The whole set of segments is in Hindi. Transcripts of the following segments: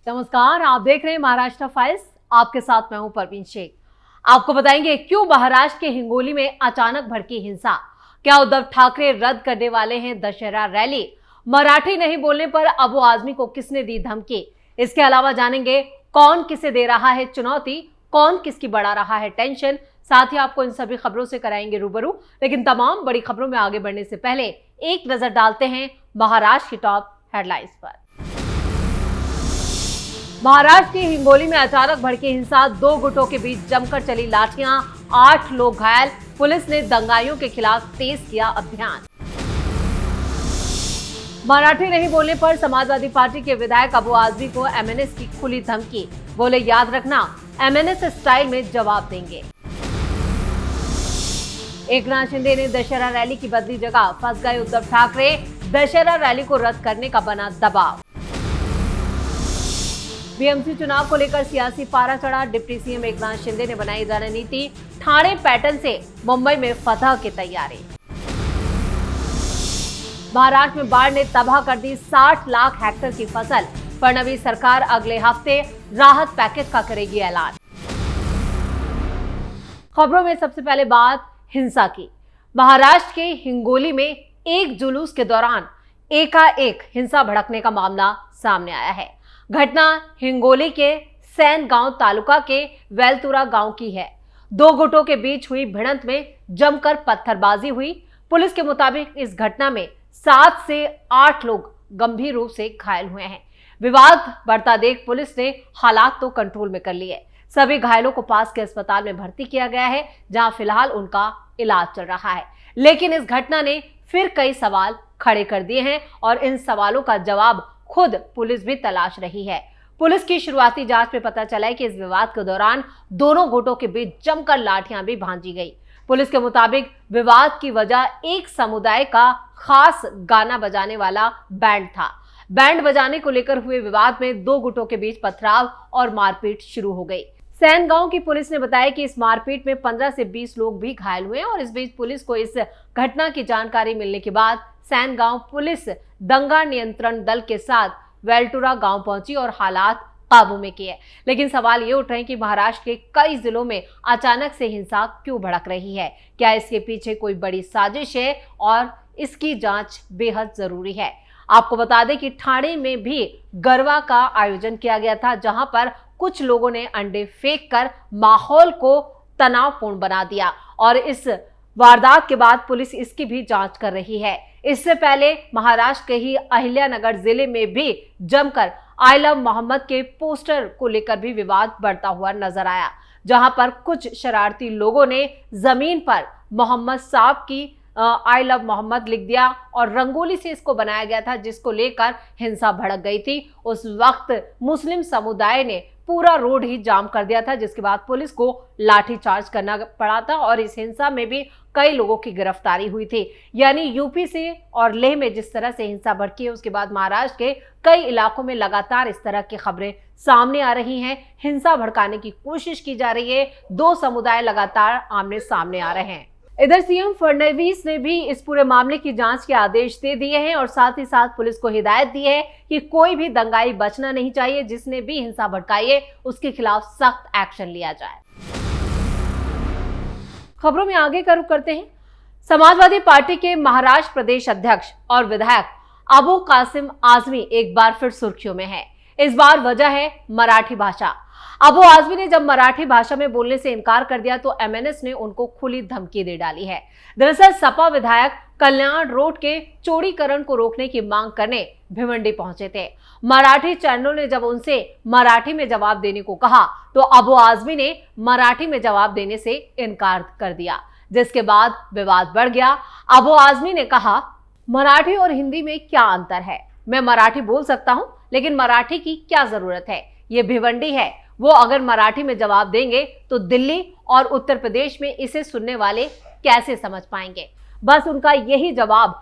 नमस्कार, आप देख रहे हैं महाराष्ट्र फाइल्स। आपके साथ मैं हूं परवीन शेख। आपको बताएंगे क्यों महाराष्ट्र के हिंगोली में अचानक भड़की हिंसा। क्या उद्धव ठाकरे रद्द करने वाले हैं दशहरा रैली। मराठी नहीं बोलने पर अबू आजमी को किसने दी धमकी। इसके अलावा जानेंगे कौन किसे दे रहा है चुनौती, कौन किसकी बढ़ा रहा है टेंशन। साथ ही आपको इन सभी खबरों से कराएंगे रूबरू। लेकिन तमाम बड़ी खबरों में आगे बढ़ने से पहले एक नजर डालते हैं महाराष्ट्र की टॉप हेडलाइंस पर। महाराष्ट्र की हिंगोली में अचानक भड़की हिंसा, दो गुटों के बीच जमकर चली लाठियां, 8 लोग घायल। पुलिस ने दंगाइयों के खिलाफ तेज किया अभियान। मराठी नहीं बोलने पर समाजवादी पार्टी के विधायक अबू आजमी को एमएनएस की खुली धमकी। बोले याद रखना, एमएनएस स्टाइल में जवाब देंगे। एकनाथ शिंदे ने दशहरा रैली की बदली जगह, फंस गए उद्धव ठाकरे। दशहरा रैली को रद्द करने का बना दबाव। बीएमसी चुनाव को लेकर सियासी पारा चढ़ा, डिप्टी सीएम एकनाथ शिंदे ने बनाई रणनीति। ठाणे पैटर्न से मुंबई में फतह की तैयारी। महाराष्ट्र में बाढ़ ने तबाह कर दी 60 लाख हेक्टेयर की फसल। फडणवीस सरकार अगले हफ्ते राहत पैकेज का करेगी ऐलान। खबरों में सबसे पहले बात हिंसा की। महाराष्ट्र के हिंगोली में एक जुलूस के दौरान एकाएक हिंसा भड़कने का मामला सामने आया है। घटना हिंगोली के सैन गांव तालुका के वेलतुरा गांव की है। दो गुटों के बीच हुई भिड़ंत में जमकर पत्थरबाजी हुई। पुलिस के मुताबिक इस घटना में 7 से 8 लोग गंभीर रूप से घायल हुए हैं। विवाद बढ़ता देख पुलिस ने हालात तो कंट्रोल में कर लिए। सभी घायलों को पास के अस्पताल में भर्ती किया गया है, जहां फिलहाल उनका इलाज चल रहा है। लेकिन इस घटना ने फिर कई सवाल खड़े कर दिए हैं और इन सवालों का जवाब खुद पुलिस भी तलाश रही है। पुलिस की शुरुआती जांच में पता चला है कि इस विवाद के दौरान दोनों गुटों के बीच जमकर लाठियां भी भांजी गई। पुलिस के मुताबिक विवाद की वजह एक समुदाय का खास गाना बजाने वाला बैंड था। बैंड बजाने को लेकर हुए विवाद में दो गुटों के बीच पथराव और मारपीट शुरू हो गई। सैन गांव की पुलिस ने बताया कि इस मारपीट में 15 से 20 लोग भी घायल हुए और इस बीच पुलिस को इस घटना की जानकारी मिलने के बाद सैन गांव पुलिस दंगा नियंत्रण दल के साथ वेलटुरा गांव पहुंची और हालात काबू में किए। लेकिन सवाल ये उठ रहे हैं कि महाराष्ट्र के कई जिलों में अचानक से हिंसा क्यों भड़क रही है। क्या इसके पीछे कोई बड़ी साजिश है और इसकी जांच बेहद जरूरी है। आपको बता दें कि ठाणे में भी गरबा का आयोजन किया गया था, जहां पर कुछ लोगों ने अंडे फेंककर माहौल को तनावपूर्ण बना दिया और इस वारदात के बाद पुलिस इसकी भी जांच कर रही है। इससे पहले महाराष्ट्र के ही अहिल्यानगर जिले में भी जमकर आई लव मोहम्मद के पोस्टर को लेकर भी विवाद बढ़ता हुआ नजर आया, जहां पर कुछ शरारती लोगों ने जमीन पर मोहम्मद साहब की आई लव मोहम्मद लिख दिया और रंगोली से इसको बनाया गया था, जिसको लेकर हिंसा भड़क गई थी। उस वक्त मुस्लिम समुदाय ने पूरा रोड ही जाम कर दिया था, जिसके बाद पुलिस को लाठीचार्ज करना पड़ा था और इस हिंसा में भी कई लोगों की गिरफ्तारी हुई थी। यानी यूपी से और लेह में जिस तरह से हिंसा भड़की है, उसके बाद महाराष्ट्र के कई इलाकों में लगातार इस तरह की खबरें सामने आ रही हैं। हिंसा भड़काने की कोशिश की जा रही है। दो समुदाय लगातार आमने सामने आ रहे हैं। इधर सीएम फडणवीस ने भी इस पूरे मामले की जांच के आदेश दे दिए हैं और साथ ही साथ पुलिस को हिदायत दी है कि कोई भी दंगाई बचना नहीं चाहिए। जिसने भी हिंसा भड़काई है उसके खिलाफ सख्त एक्शन लिया जाए। खबरों में आगे का रुख करते हैं। समाजवादी पार्टी के महाराष्ट्र प्रदेश अध्यक्ष और विधायक अबू कासिम आजमी एक बार फिर सुर्खियों में है। इस बार वजह है मराठी भाषा। अबू आजमी ने जब मराठी भाषा में बोलने से इनकार कर दिया तो एमएनएस ने उनको खुली धमकी दे डाली है। दरअसल सपा विधायक कल्याण रोड के चौड़ीकरण को रोकने की मांग करने भिवंडी पहुंचे थे। मराठी चैनलों ने जब उनसे मराठी में जवाब देने को कहा तो अबू आजमी ने मराठी में जवाब देने से इनकार कर दिया, जिसके बाद विवाद बढ़ गया। अबू आजमी ने कहा, मराठी और हिंदी में क्या अंतर है? मैं मराठी बोल सकता हूं, लेकिन मराठी की क्या जरूरत है? ये भिवंडी है। वो अगर मराठी में जवाब देंगे तो दिल्ली और उत्तर प्रदेश में इसे सुनने वाले कैसे समझ पाएंगे? बस उनका यही जवाब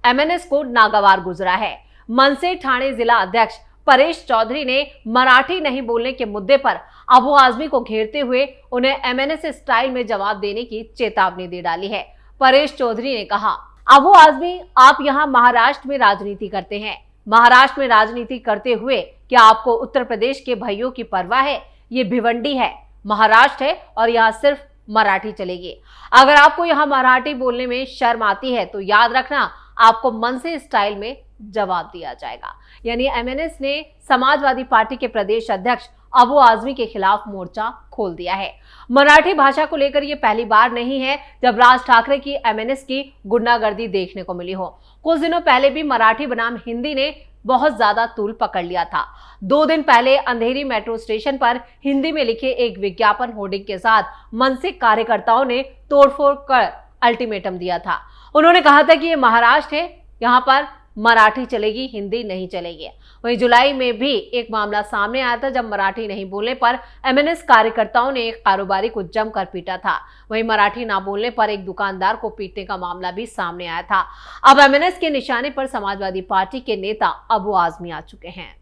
एमएनएस को नागवार गुजरा है। मनसे ठाणे जिला अध्यक्ष परेश चौधरी ने मराठी नहीं बोलने के मुद्दे पर अबू आजमी को घेरते हुए उन्हें एमएनएस स्टाइल में जवाब देने की चेतावनी दे डाली है। परेश चौधरी ने कहा, अबू आजमी, आप यहाँ महाराष्ट्र में राजनीति करते हैं, महाराष्ट्र में राजनीति करते हुए क्या आपको उत्तर प्रदेश के भाइयों की परवाह है? ये भिवंडी है, महाराष्ट्र है और यहाँ सिर्फ मराठी चलेगी। अगर आपको यहाँ मराठी बोलने में शर्म आती है तो याद रखना, आपको मनसे स्टाइल में जवाब दिया जाएगा। यानी एमएनएस ने समाजवादी पार्टी के प्रदेश अध्यक्ष अबू आजमी के खिलाफ मोर्चा खोल दिया है। मराठी भाषा को लेकर यह पहली बार नहीं है जब राज ठाकरे की एमएनएस की गुंडागर्दी देखने को मिली हो। कुछ दिनों पहले भी मराठी बनाम हिंदी ने बहुत ज्यादा तूल पकड़ लिया था। 2 दिन पहले अंधेरी मेट्रो स्टेशन पर हिंदी में लिखे एक विज्ञापन होर्डिंग के साथ मनसे कार्यकर्ताओं ने तोड़फोड़ कर अल्टीमेटम दिया था। उन्होंने कहा था कि ये महाराष्ट्र है, यहाँ पर मराठी चलेगी, हिंदी नहीं चलेगी। वहीं जुलाई में भी एक मामला सामने आया था जब मराठी नहीं बोलने पर एमएनएस कार्यकर्ताओं ने एक कारोबारी को जमकर पीटा था। वहीं मराठी ना बोलने पर एक दुकानदार को पीटने का मामला भी सामने आया था। अब एमएनएस के निशाने पर समाजवादी पार्टी के नेता अबू आजमी आ चुके हैं।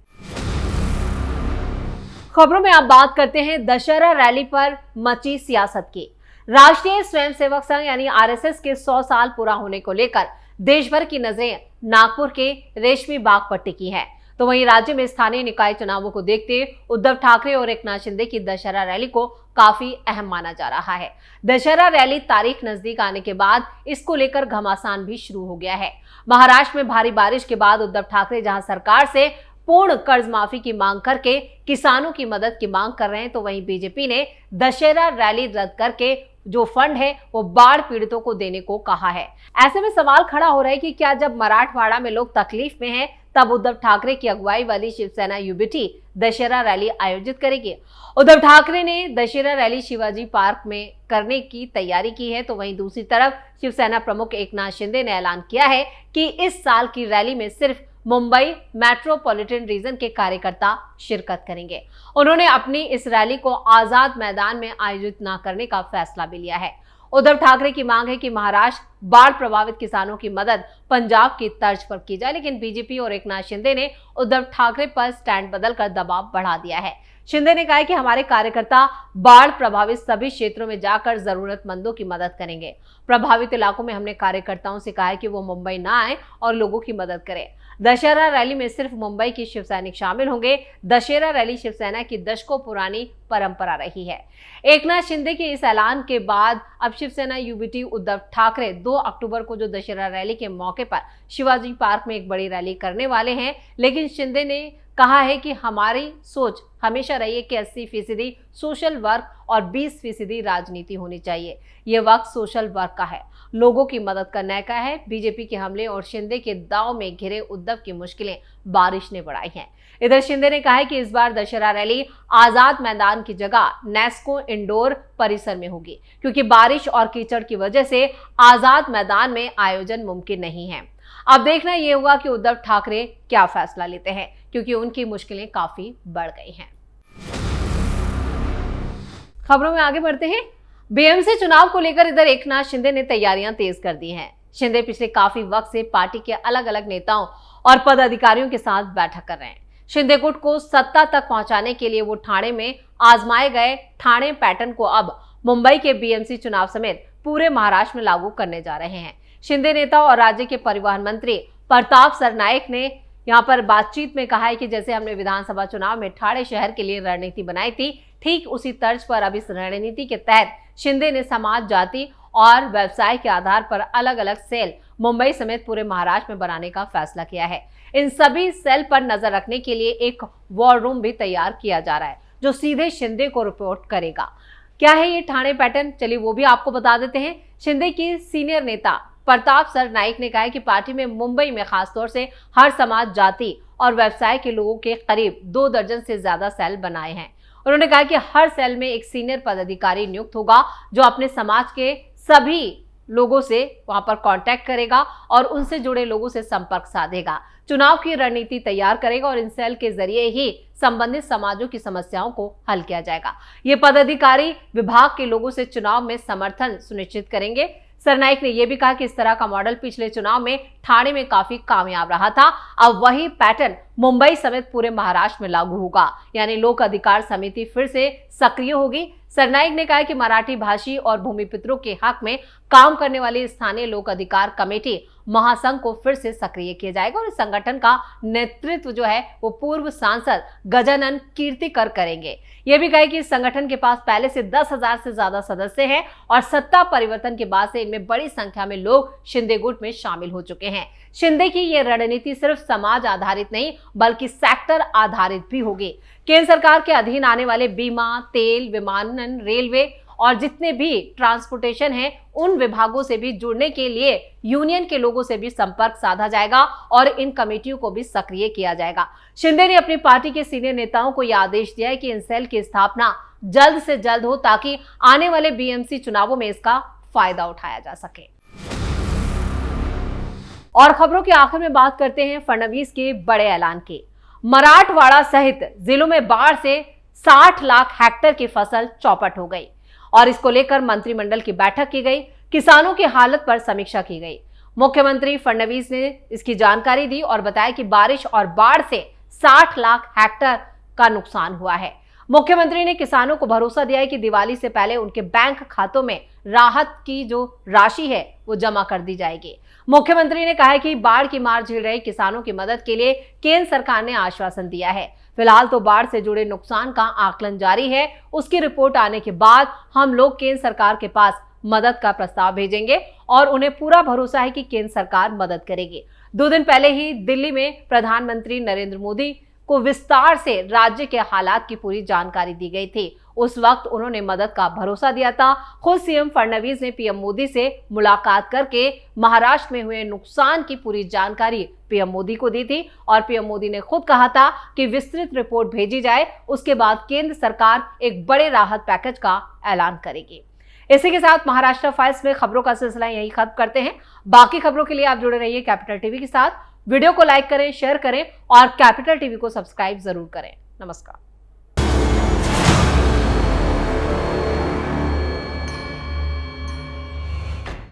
खबरों में आप बात करते हैं दशहरा रैली पर मची सियासत की। राष्ट्रीय स्वयंसेवक संघ यानी आरएसएस के 100 साल पूरा होने को लेकर देश भर की नजरें नागपुर के रेशमी बाग पर टिकी है। तो वहीं राज्य में स्थानीय निकाय चुनावों को देखते उद्धव ठाकरे और एकनाथ शिंदे की दशहरा रैली को काफी अहम माना जा रहा है। दशहरा रैली तारीख नजदीक आने के बाद इसको लेकर घमासान भी शुरू हो गया है। महाराष्ट्र में भारी बारिश के बाद उद्धव ठाकरे जहां सरकार से पूर्ण कर्ज माफी की मांग करके किसानों की मदद की मांग कर रहे हैं, तो वहीं बीजेपी ने दशहरा रैली रद्द करके जो फंड है वो बाढ़ पीड़ितों को देने को कहा है। ऐसे में सवाल खड़ा हो रहा है कि क्या जब मराठवाड़ा में लोग तकलीफ में हैं तब उद्धव ठाकरे की अगुवाई वाली शिवसेना यूबीटी दशहरा रैली आयोजित करेगी। उद्धव ठाकरे ने दशहरा रैली शिवाजी पार्क में करने की तैयारी की है, तो वहीं दूसरी तरफ शिवसेना प्रमुख एकनाथ शिंदे ने ऐलान किया है कि इस साल की रैली में सिर्फ मुंबई मेट्रोपॉलिटन रीजन के कार्यकर्ता शिरकत करेंगे। उन्होंने अपनी इस रैली को आजाद मैदान में आयोजित न करने का फैसला भी लिया है। उद्धव ठाकरे की मांग है कि महाराष्ट्र बाढ़ प्रभावित किसानों की मदद पंजाब की तर्ज पर की जाए, लेकिन बीजेपी और एकनाथ शिंदे ने उद्धव ठाकरे पर स्टैंड बदलकर दबाव बढ़ा दिया है। शिंदे ने कहा कि हमारे कार्यकर्ता बाढ़ प्रभावित सभी क्षेत्रों में जाकर जरूरतमंदों की मदद करेंगे। प्रभावित इलाकों में हमने कार्यकर्ताओं से कहा है कि वो मुंबई ना आए और लोगों की मदद करें। दशहरा रैली में सिर्फ मुंबई के शिव सैनिक शामिल होंगे। दशहरा रैली शिवसेना की दशकों पुरानी परंपरा रही है। एकनाथ शिंदे के इस ऐलान के बाद अब शिवसेना यूबीटी उद्धव ठाकरे 2 अक्टूबर को जो दशहरा रैली के मौके पर शिवाजी पार्क में एक बड़ी रैली करने वाले हैं, लेकिन शिंदे ने कहा है कि हमारी सोच हमेशा रही है कि 80% सोशल वर्क और 20% राजनीति होनी चाहिए। ये वक्त सोशल वर्क का है, लोगों की मदद करने का है। बीजेपी के हमले और शिंदे के दांव में घिरे उद्धव की मुश्किलें बारिश ने बढ़ाई हैं। इधर शिंदे ने कहा है कि इस बार दशहरा रैली आजाद मैदान की जगह नेस्को इंडोर परिसर में होगी, क्योंकि बारिश और कीचड़ की वजह से आजाद मैदान में आयोजन मुमकिन नहीं है। अब देखना यह होगा कि उद्धव ठाकरे क्या फैसला लेते हैं, क्योंकि उनकी मुश्किलें काफी बढ़ गई हैं। खबरों में आगे बढ़ते हैं। बीएमसी चुनाव को लेकर इधर एकनाथ शिंदे ने तैयारियां तेज कर दी हैं। शिंदे पिछले काफी वक्त से पार्टी के अलग अलग नेताओं और पदाधिकारियों के साथ बैठक कर रहे हैं। शिंदे गुट को सत्ता तक पहुंचाने के लिए वो ठाणे में आजमाए गए ठाणे पैटर्न को अब मुंबई के बीएमसी चुनाव समेत पूरे महाराष्ट्र में लागू करने जा रहे हैं। शिंदे नेता और राज्य के परिवहन मंत्री प्रताप सरनाईक ने यहां पर बातचीत में कहा है कि जैसे हमने विधानसभा चुनाव में ठाणे शहर के लिए रणनीति बनाई थी, ठीक उसी तर्ज पर अब इस रणनीति के तहत शिंदे ने समाज, जाति और व्यवसाय के आधार पर अलग अलग सेल मुंबई समेत पूरे महाराष्ट्र में बनाने का फैसला किया है। इन सभी सेल पर नजर रखने के लिए एक वॉर रूम भी तैयार किया जा रहा है, जो सीधे शिंदे को रिपोर्ट करेगा। क्या है ये ठाणे पैटर्न, चलिए वो भी आपको बता देते हैं। शिंदे की सीनियर नेता प्रताप सरनाईक ने कहा है कि पार्टी में मुंबई में खासतौर से हर समाज, जाति और व्यवसाय के लोगों के करीब 2 दर्जन से ज्यादा सेल बनाए हैं। उन्होंने कहा कि हर सेल में एक सीनियर पदाधिकारी नियुक्त होगा, जो अपने समाज के सभी लोगों से वहां पर कांटेक्ट करेगा और उनसे जुड़े लोगों से संपर्क साधेगा, चुनाव की रणनीति तैयार करेगा और इन सेल के जरिए ही संबंधित समाजों की समस्याओं को हल किया जाएगा। ये पदाधिकारी विभाग के लोगों से चुनाव में समर्थन सुनिश्चित करेंगे। सरनाईक ने यह भी कहा कि इस तरह का मॉडल पिछले चुनाव में ठाणे में काफी कामयाब रहा था। अब वही पैटर्न मुंबई समेत पूरे महाराष्ट्र में लागू होगा, यानी लोक अधिकार समिति फिर से सक्रिय होगी। सरनाईक ने कहा कि मराठी भाषी और भूमिपुत्रों के हक में काम करने वाली स्थानीय लोक अधिकार कमेटी महासंघ को फिर से सक्रिय किया जाएगा और इस संगठन का नेतृत्व जो है वो पूर्व सांसद गजानन कीर्तिकर करेंगे। यह भी कहे कि इस संगठन के पास पहले से 10,000 से ज्यादा सदस्य हैं और सत्ता परिवर्तन के बाद से इनमें बड़ी संख्या में लोग शिंदे गुट में शामिल हो चुके हैं। शिंदे की यह रणनीति सिर्फ समाज आधारित नहीं बल्कि सेक्टर आधारित भी होगी। केंद्र सरकार के अधीन आने वाले बीमा, तेल, विमानन, रेलवे और जितने भी ट्रांसपोर्टेशन हैं उन विभागों से भी जुड़ने के लिए यूनियन के लोगों से भी संपर्क साधा जाएगा और इन कमेटियों को भी सक्रिय किया जाएगा। शिंदे ने अपनी पार्टी के सीनियर नेताओं को यह आदेश दिया है कि इन सेल की स्थापना जल्द से जल्द हो ताकि आने वाले बीएमसी चुनावों में इसका फायदा उठाया जा सके। और खबरों के आखिर में बात करते हैं फडणवीस के बड़े ऐलान की। मराठवाड़ा सहित जिलों में बाढ़ से 60 लाख हेक्टेयर की फसल चौपट हो गई और इसको लेकर मंत्रिमंडल की बैठक की गई। किसानों की हालत पर समीक्षा की गई। मुख्यमंत्री फडणवीस ने इसकी जानकारी दी और बताया कि बारिश और बाढ़ से 60 लाख हेक्टेयर का नुकसान हुआ है। मुख्यमंत्री ने किसानों को भरोसा दिया है कि दिवाली से पहले उनके बैंक खातों में राहत की जो राशि है वो जमा कर दी जाएगी। मुख्यमंत्री ने कहा है कि बाढ़ की मार झेल रहे किसानों की मदद के लिए केंद्र सरकार ने आश्वासन दिया है। फिलहाल तो बाढ़ से जुड़े नुकसान का आकलन जारी है। उसकी रिपोर्ट आने के बाद हम लोग केंद्र सरकार के पास मदद का प्रस्ताव भेजेंगे और उन्हें पूरा भरोसा है कि केंद्र सरकार मदद करेगी। 2 दिन पहले ही दिल्ली में प्रधानमंत्री नरेंद्र मोदी को विस्तार से राज्य के हालात की पूरी जानकारी दी गई थी। उस वक्त उन्होंने मदद का भरोसा दिया था। खुद सीएम फडणवीस ने पीएम मोदी से मुलाकात करके महाराष्ट्र में हुए नुकसान की पूरी जानकारी पीएम मोदी को दी थी और पीएम मोदी ने खुद कहा था कि विस्तृत रिपोर्ट भेजी जाए, उसके बाद केंद्र सरकार एक बड़े राहत पैकेज का ऐलान करेगी। इसी के साथ महाराष्ट्र फाइल्स में खबरों का सिलसिला यही खत्म करते हैं। बाकी खबरों के लिए आप जुड़े रहिए कैपिटल टीवी के साथ। वीडियो को लाइक करें, शेयर करें और कैपिटल टीवी को सब्सक्राइब जरूर करें। नमस्कार।